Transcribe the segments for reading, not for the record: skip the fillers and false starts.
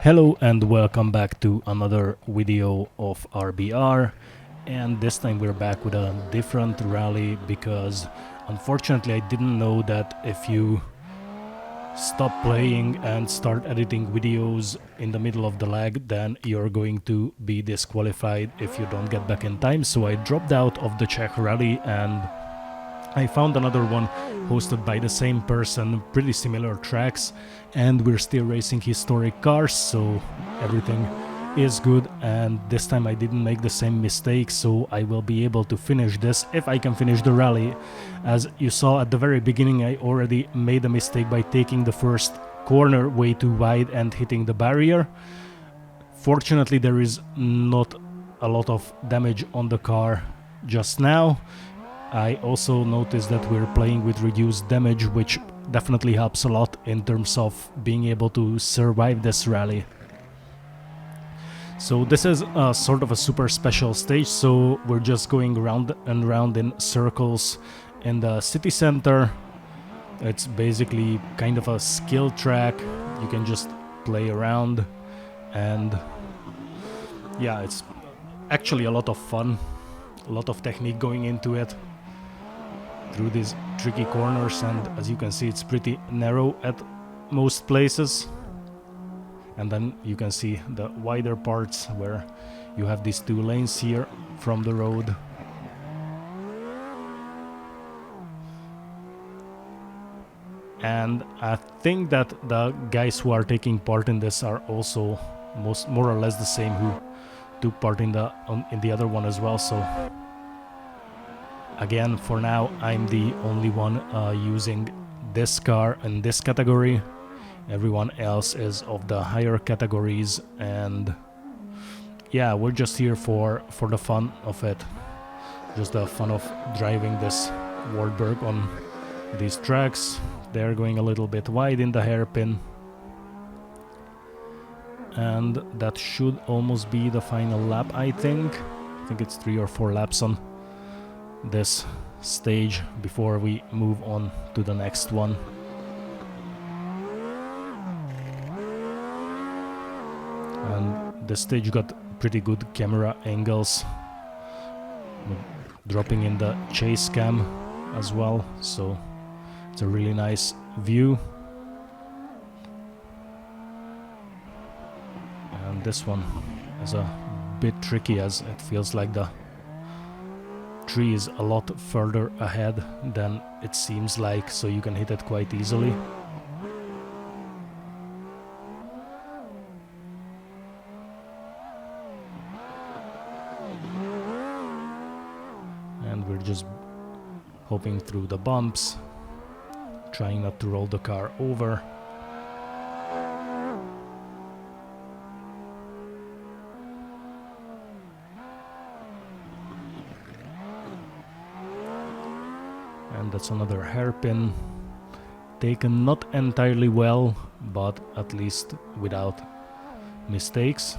Hello and welcome back to another video of RBR, and this time we're back with a different rally because unfortunately I didn't know that if you stop playing and start editing videos in the middle of the lag, then you're going to be disqualified if you don't get back in time. So I dropped out of the Czech rally and I found another one hosted by the same person, pretty similar tracks, and we're still racing historic cars, so everything is good. And this time I didn't make the same mistake, so I will be able to finish this if I can finish the rally. As you saw at the very beginning, I already made a mistake by taking the first corner way too wide and hitting the barrier. Fortunately, there is not a lot of damage on the car just now. I also noticed that we're playing with reduced damage, which definitely helps a lot in terms of being able to survive this rally. So this is a sort of a super special stage, so we're just going round and round in circles in the city center. It's basically kind of a skill track. You can just play around, and yeah, it's actually a lot of fun, a lot of technique going into it through these tricky corners, and as you can see it's pretty narrow at most places, and then you can see the wider parts where you have these two lanes here from the road. And I think that the guys who are taking part in this are also more or less the same who took part in the other one as well. So again, for now, I'm the only one using this car in this category. Everyone else is of the higher categories, and yeah, we're just here for the fun of it. Just the fun of driving this Wartburg on these tracks. They're going a little bit wide in the hairpin. And that should almost be the final lap, I think. I think it's 3 or 4 laps on this stage before we move on to the next one. And the stage got pretty good camera angles, dropping in the chase cam as well, so it's a really nice view. And this one is a bit tricky as it feels like the tree is a lot further ahead than it seems like, so you can hit it quite easily. And we're just hopping through the bumps, trying not to roll the car over. And that's another hairpin, taken not entirely well, but at least without mistakes.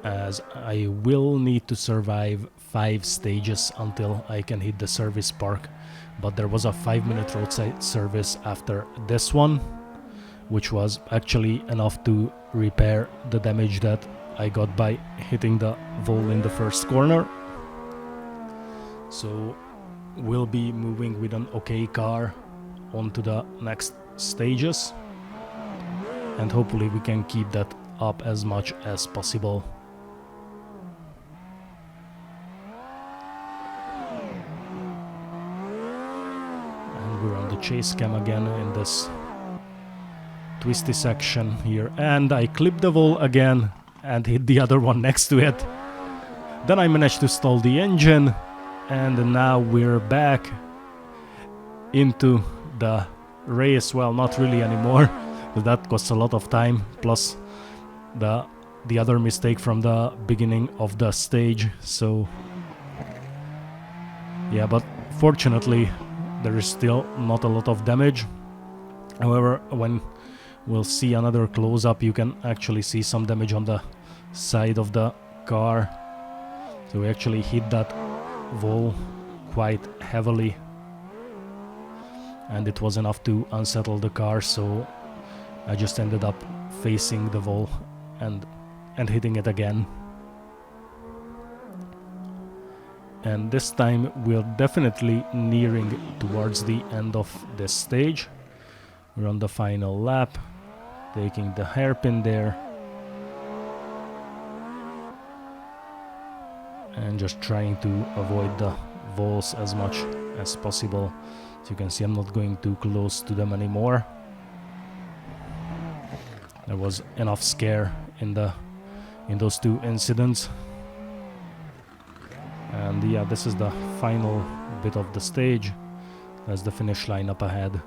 As I will need to survive 5 stages until I can hit the service park, but there was a 5-minute roadside service after this one, which was actually enough to repair the damage that I got by hitting the wall in the first corner. So we'll be moving with an okay car onto the next stages, and hopefully we can keep that up as much as possible. And we're on the chase cam again in this twisty section here, and I clipped the wall again and hit the other one next to it. Then I managed to stall the engine, and now we're back into the race. Well, not really anymore, because that costs a lot of time, plus the other mistake from the beginning of the stage. So yeah, but fortunately there is still not a lot of damage. However, when we'll see another close-up, you can actually see some damage on the side of the car. So we actually hit that wall quite heavily. and it was enough to unsettle the car, so I just ended up facing the wall and hitting it again. And this time we're definitely nearing towards the end of this stage. We're on the final lap, taking the hairpin there, and just trying to avoid the walls as much as possible. As you can see, I'm not going too close to them anymore. There was enough scare in those two incidents. And yeah, this is the final bit of the stage. There's the finish line up ahead.